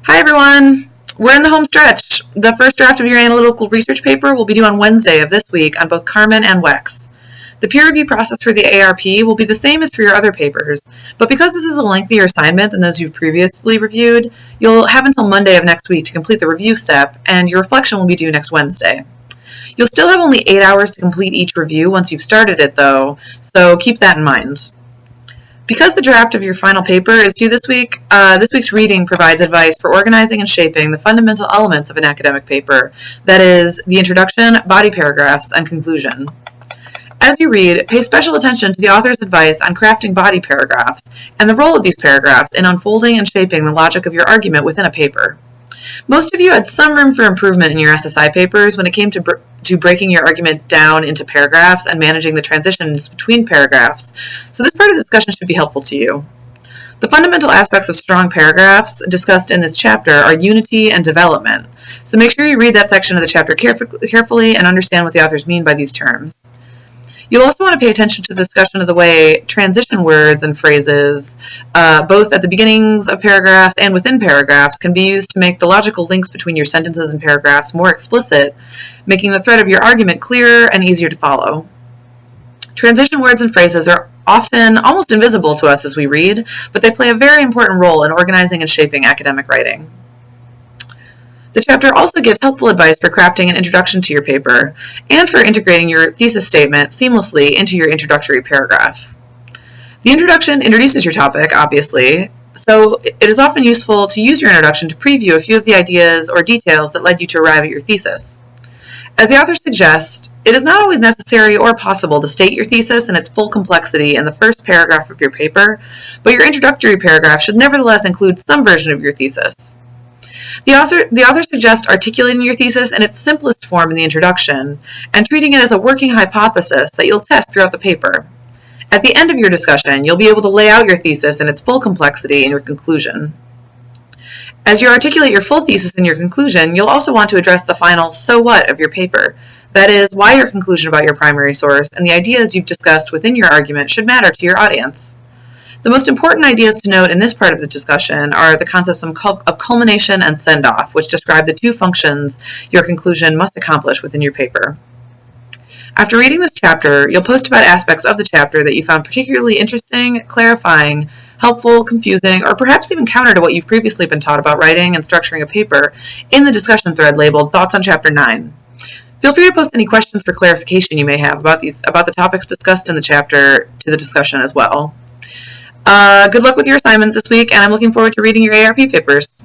Hi everyone! We're in the home stretch. The first draft of your analytical research paper will be due on Wednesday of this week on both Carmen and WEX. The peer review process for the ARP will be the same as for your other papers, but because this is a lengthier assignment than those you've previously reviewed, you'll have until Monday of next week to complete the review step, and your reflection will be due next Wednesday. You'll still have only 8 hours to complete each review once you've started it though, so keep that in mind. Because the draft of your final paper is due this week's reading provides advice for organizing and shaping the fundamental elements of an academic paper, that is, the introduction, body paragraphs, and conclusion. As you read, pay special attention to the author's advice on crafting body paragraphs and the role of these paragraphs in unfolding and shaping the logic of your argument within a paper. Most of you had some room for improvement in your SSI papers when it came to breaking your argument down into paragraphs and managing the transitions between paragraphs, so this part of the discussion should be helpful to you. The fundamental aspects of strong paragraphs discussed in this chapter are unity and development, so make sure you read that section of the chapter carefully and understand what the authors mean by these terms. You'll also want to pay attention to the discussion of the way transition words and phrases, both at the beginnings of paragraphs and within paragraphs, can be used to make the logical links between your sentences and paragraphs more explicit, making the thread of your argument clearer and easier to follow. Transition words and phrases are often almost invisible to us as we read, but they play a very important role in organizing and shaping academic writing. The chapter also gives helpful advice for crafting an introduction to your paper and for integrating your thesis statement seamlessly into your introductory paragraph. The introduction introduces your topic, obviously, so it is often useful to use your introduction to preview a few of the ideas or details that led you to arrive at your thesis. As the author suggests, it is not always necessary or possible to state your thesis in its full complexity in the first paragraph of your paper, but your introductory paragraph should nevertheless include some version of your thesis. The author suggests articulating your thesis in its simplest form in the introduction and treating it as a working hypothesis that you'll test throughout the paper. At the end of your discussion, you'll be able to lay out your thesis in its full complexity in your conclusion. As you articulate your full thesis in your conclusion, you'll also want to address the final so what of your paper. That is, why your conclusion about your primary source and the ideas you've discussed within your argument should matter to your audience. The most important ideas to note in this part of the discussion are the concepts of culmination and send-off, which describe the two functions your conclusion must accomplish within your paper. After reading this chapter, you'll post about aspects of the chapter that you found particularly interesting, clarifying, helpful, confusing, or perhaps even counter to what you've previously been taught about writing and structuring a paper in the discussion thread labeled Thoughts on Chapter 9. Feel free to post any questions for clarification you may have about the topics discussed in the chapter to the discussion as well. Good luck with your assignment this week, and I'm looking forward to reading your ARP papers.